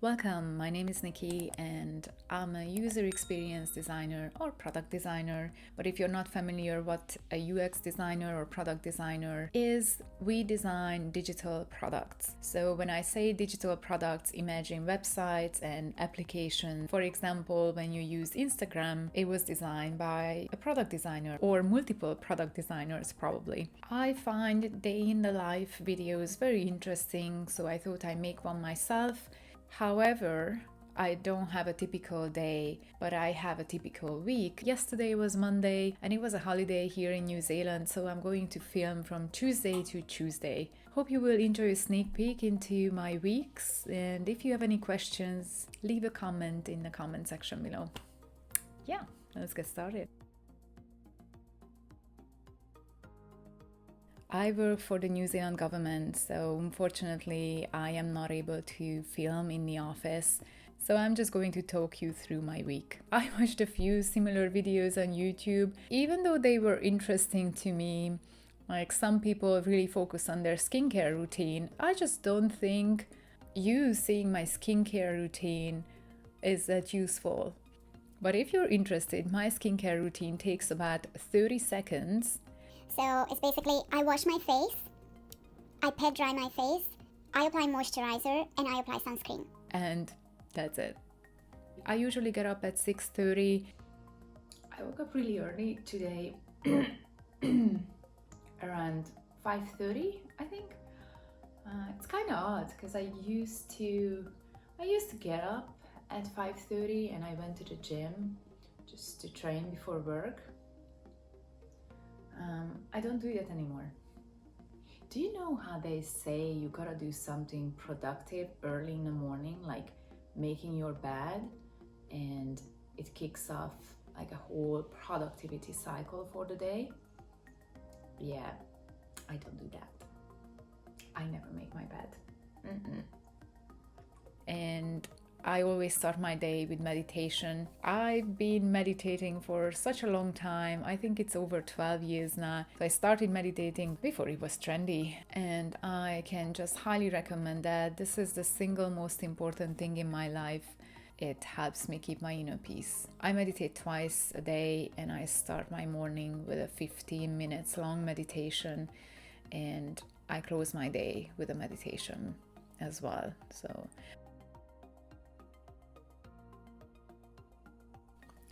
Welcome, my name is Nikki and I'm a user experience designer or product designer. But if you're not familiar what a UX designer or product designer is, we design digital products. So when I say digital products, imagine websites and applications. For example, when you use Instagram, it was designed by a product designer or multiple product designers probably. I find day in the life videos very interesting, so I thought I'd make one myself. However, I don't have a typical day, but I have a typical week. Yesterday was Monday and it was a holiday here in New Zealand, so I'm going to film from Tuesday to Tuesday. Hope you will enjoy a sneak peek into my weeks, and if you have any questions, leave a comment in the comment section below. Yeah, let's get started. I work for the New Zealand government, so unfortunately I am not able to film in the office. So I'm just going to talk you through my week. I watched a few similar videos on YouTube, even though they were interesting to me. Like some people really focus on their skincare routine. I just don't think you seeing my skincare routine is that useful. But if you're interested, my skincare routine takes about 30 seconds. So it's basically, I wash my face, I pet dry my face, I apply moisturizer, and I apply sunscreen. And that's it. I usually get up at 6:30. I woke up really early today, around 5:30, I think. It's kind of odd because I used to get up at 5:30 and I went to the gym just to train before work. I don't do that anymore. Do you know how they say you gotta do something productive early in the morning, like making your bed, and it kicks off like a whole productivity cycle for the day? Yeah, I don't do that. I never make my bed. And I always start my day with meditation. I've been meditating for such a long time. I think it's over 12 years now. So I started meditating before it was trendy, and I can just highly recommend that. This is the single most important thing in my life. It helps me keep my inner peace. I meditate twice a day and I start my morning with a 15 minutes long meditation, and I close my day with a meditation as well.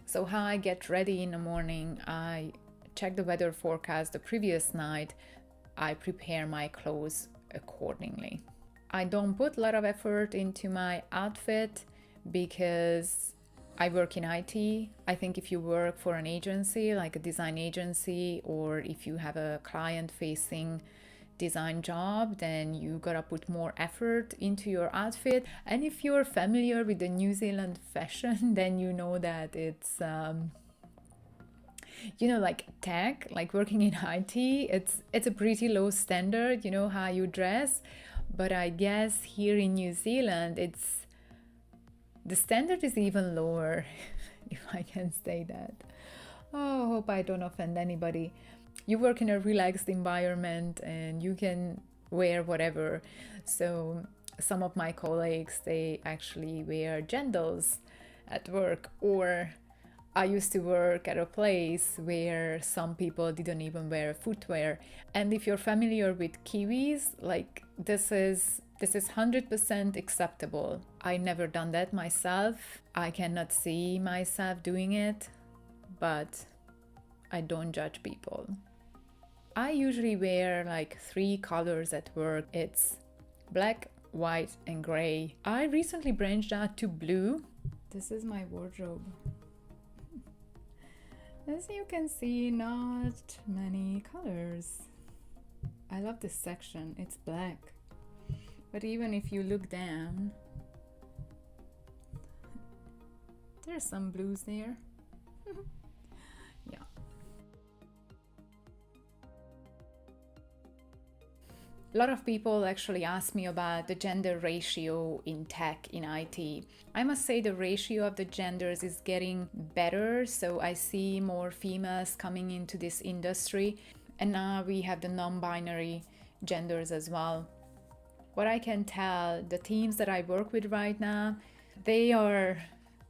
So how I get ready in the morning, I check the weather forecast the previous night. I prepare my clothes accordingly. I don't put a lot of effort into my outfit because I work in IT. I think if you work for an agency, like a design agency, or if you have a client-facing design job, then you gotta put more effort into your outfit. And if you're familiar with the New Zealand fashion, then you know that it's like tech, like working in IT, it's a pretty low standard, how you dress. But I guess here in New Zealand, the standard is even lower, if I can say that. Oh, hope I don't offend anybody. You work in a relaxed environment and you can wear whatever. So some of my colleagues, they actually wear genders at work. Or I used to work at a place where some people didn't even wear footwear. And if you're familiar with Kiwis, like this is 100% acceptable. I never done that myself. I cannot see myself doing it, but I don't judge people. I usually wear like 3 colors at work. It's black, white, and gray. I recently branched out to blue. This is my wardrobe. As you can see, not many colors. I love this section. It's black. But even if you look down, there's some blues there. Yeah. A lot of people actually ask me about the gender ratio in tech, in IT. I must say the ratio of the genders is getting better, so I see more females coming into this industry. And now we have the non-binary genders as well. What I can tell, the teams that I work with right now, they are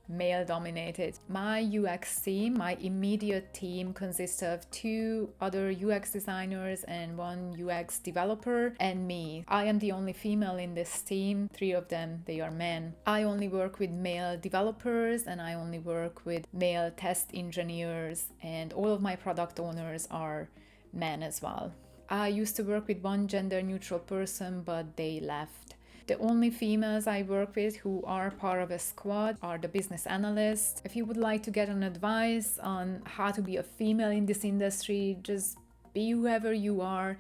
male dominated. My UX team, my immediate team, consists of 2 other UX designers and 1 UX developer and me. I am the only female in this team. 3 of them, they are men. I only work with male developers and I only work with male test engineers, and all of my product owners are men as well. I used to work with 1 gender neutral person, but they left. The only females I work with who are part of a squad are the business analysts. If you would like to get an advice on how to be a female in this industry, just be whoever you are.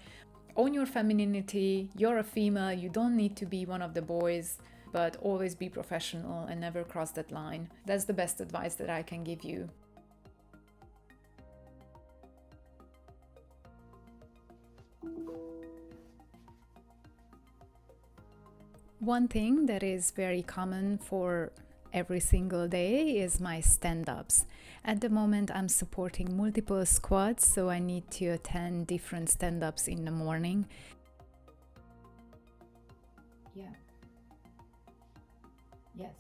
Own your femininity. You're a female. You don't need to be one of the boys, but always be professional and never cross that line. That's the best advice that I can give you. One thing that is very common for every single day is my stand-ups. At the moment, I'm supporting multiple squads, so I need to attend different stand-ups in the morning. Yeah. Yes.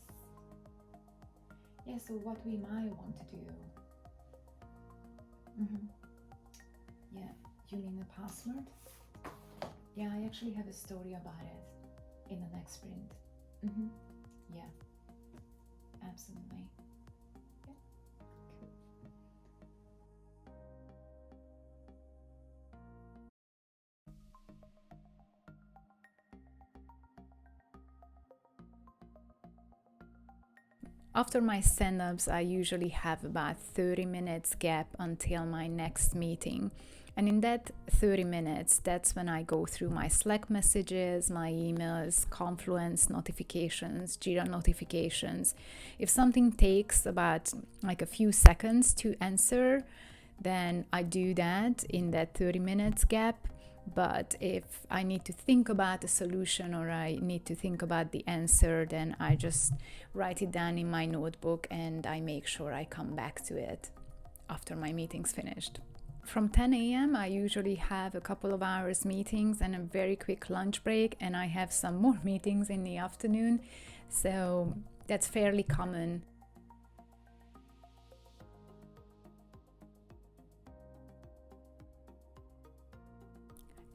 Yeah, so what we might want to do. Yeah, you mean the password? Yeah, I actually have a story about it in the next sprint. Yeah, absolutely. Yeah. Cool. After my stand-ups, I usually have about 30 minutes gap until my next meeting. And in that 30 minutes, that's when I go through my Slack messages, my emails, Confluence notifications, Jira notifications. If something takes about like a few seconds to answer, then I do that in that 30 minutes gap. But if I need to think about a solution or I need to think about the answer, then I just write it down in my notebook and I make sure I come back to it after my meeting's finished. From 10 a.m. I usually have a couple of hours meetings and a very quick lunch break, and I have some more meetings in the afternoon, so that's fairly common.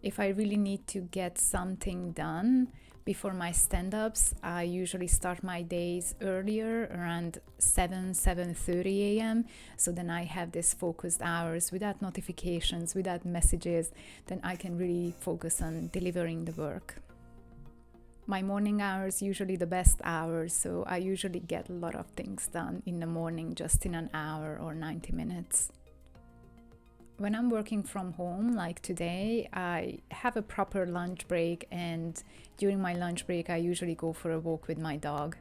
If I really need to get something done before my stand-ups, I usually start my days earlier, around 7:30 a.m. So then I have this focused hours without notifications, without messages, then I can really focus on delivering the work. My morning hours usually the best hours, so I usually get a lot of things done in the morning just in an hour or 90 minutes. When I'm working from home, like today, I have a proper lunch break, and during my lunch break, I usually go for a walk with my dog.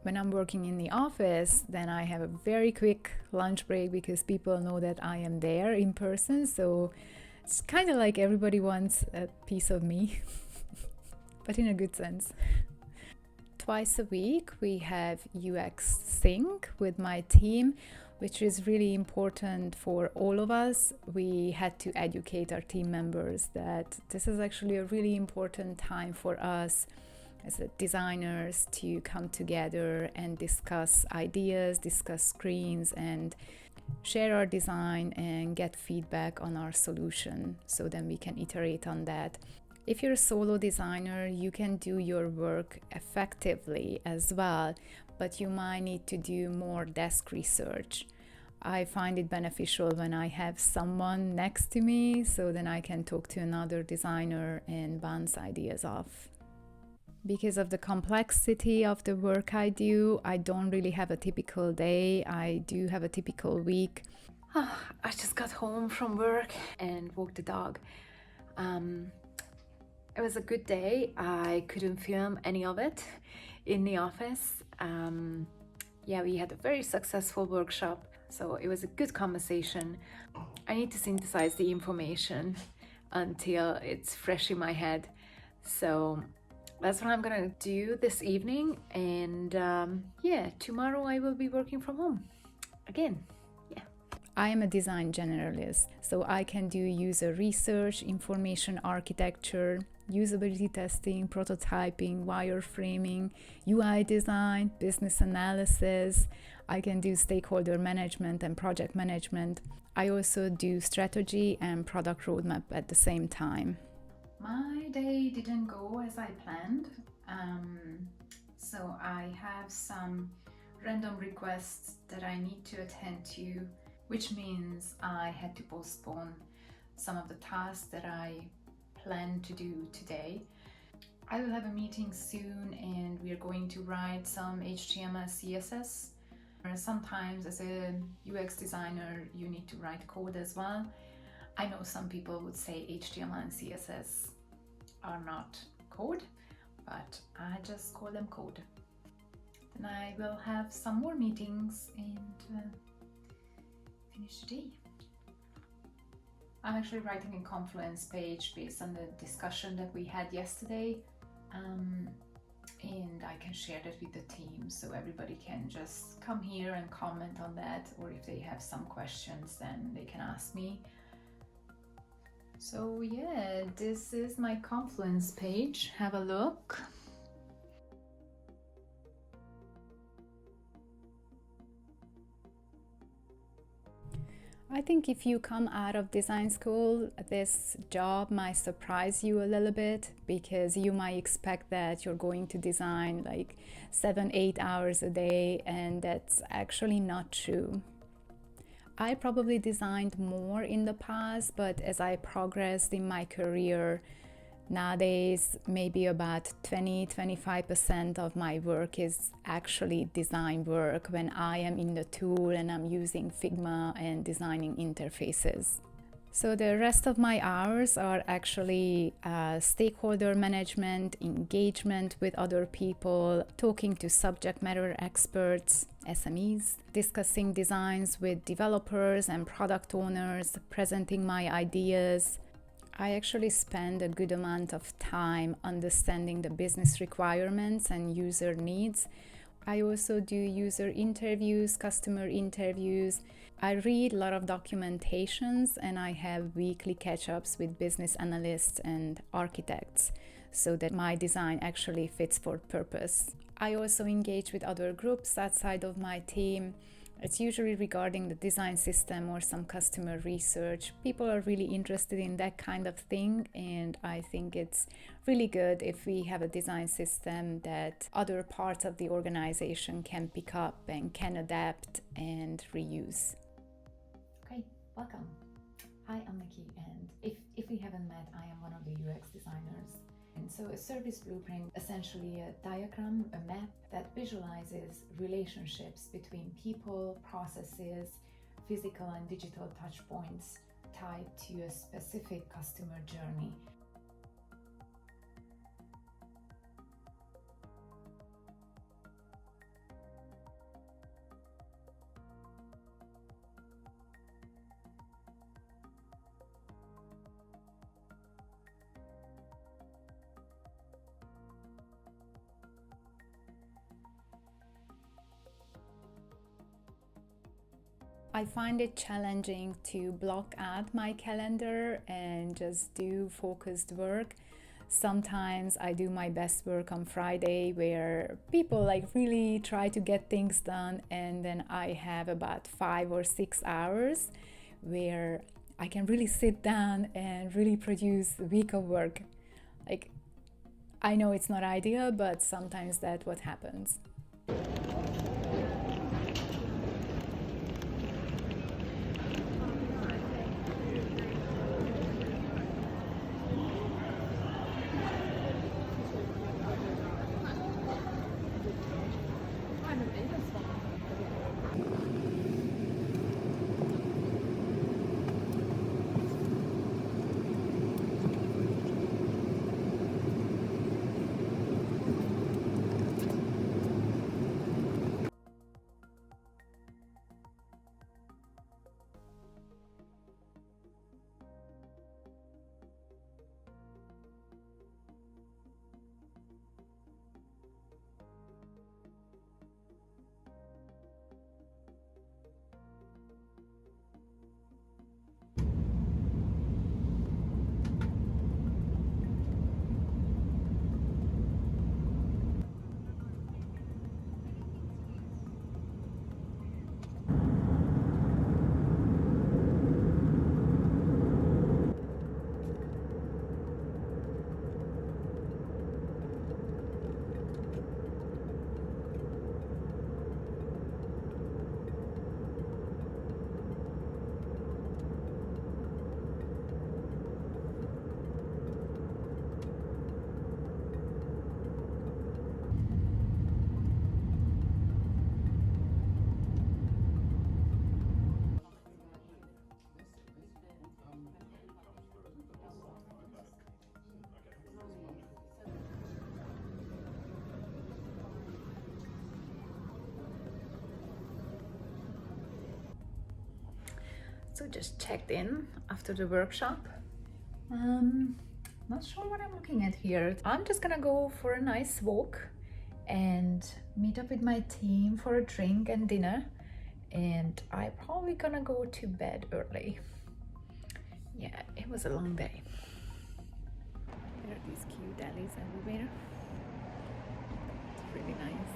When I'm working in the office, then I have a very quick lunch break because people know that I am there in person. So it's kind of like everybody wants a piece of me, but in a good sense. Twice a week, we have UX Sync with my team, which is really important for all of us. We had to educate our team members that this is actually a really important time for us as designers to come together and discuss ideas, discuss screens, and share our design and get feedback on our solution, so then we can iterate on that. If you're a solo designer, you can do your work effectively as well, but you might need to do more desk research. I find it beneficial when I have someone next to me, so then I can talk to another designer and bounce ideas off. Because of the complexity of the work I do, I don't really have a typical day. I do have a typical week. I just got home from work and walked the dog. It was a good day. I couldn't film any of it in the office. We had a very successful workshop, so it was a good conversation. I need to synthesize the information until it's fresh in my head. So that's what I'm gonna do this evening, and tomorrow I will be working from home again. I am a design generalist, so I can do user research, information architecture, usability testing, prototyping, wireframing, UI design, business analysis. I can do stakeholder management and project management. I also do strategy and product roadmap at the same time. My day didn't go as I planned, so I have some random requests that I need to attend to, which means I had to postpone some of the tasks that I planned to do today. I will have a meeting soon and we are going to write some HTML, CSS. Sometimes as a UX designer, you need to write code as well. I know some people would say HTML and CSS are not code, but I just call them code. Then I will have some more meetings and finish the day. I'm actually writing a Confluence page based on the discussion that we had yesterday, and I can share that with the team so everybody can just come here and comment on that, or if they have some questions then they can ask me. So yeah, this is my Confluence page. Have a look. I think if you come out of design school, this job might surprise you a little bit, because you might expect that you're going to design like 7-8 hours a day, and that's actually not true. I probably designed more in the past, but as I progressed in my career, nowadays maybe about 20-25% of my work is actually design work when I am in the tool and I'm using Figma and designing interfaces. So the rest of my hours are actually stakeholder management, engagement with other people, talking to subject matter experts, SMEs, discussing designs with developers and product owners, presenting my ideas. I actually spend a good amount of time understanding the business requirements and user needs. I also do user interviews, customer interviews. I read a lot of documentations, and I have weekly catch-ups with business analysts and architects so that my design actually fits for purpose. I also engage with other groups outside of my team. It's usually regarding the design system or some customer research. People are really interested in that kind of thing, and I think it's really good if we have a design system that other parts of the organization can pick up and can adapt and reuse. Okay, welcome. Hi, I'm Nikki, and if we haven't met, I am one of the UX designers. And so a service blueprint, essentially a diagram, a map that visualizes relationships between people, processes, physical and digital touch points tied to a specific customer journey. I find it challenging to block out my calendar and just do focused work. Sometimes I do my best work on Friday, where people really try to get things done, and then I have about 5 or 6 hours where I can really sit down and really produce a week of work. I know it's not ideal, but sometimes that's what happens. So just checked in after the workshop. Not sure what I'm looking at here. I'm just gonna go for a nice walk and meet up with my team for a drink and dinner, and I'm probably gonna go to bed early. Yeah, it was a long day. There are these cute alleys everywhere. It's really nice.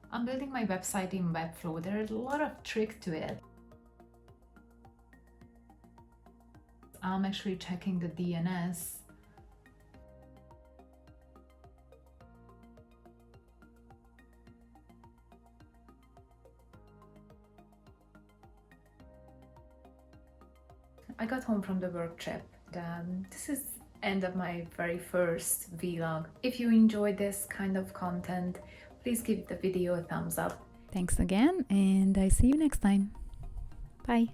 I'm building my website in Webflow. There's a lot of tricks to it. I'm actually checking the DNS. I got home from the work trip. This is end of my very first vlog. If you enjoyed this kind of content, please give the video a thumbs up. Thanks again, and I see you next time. Bye.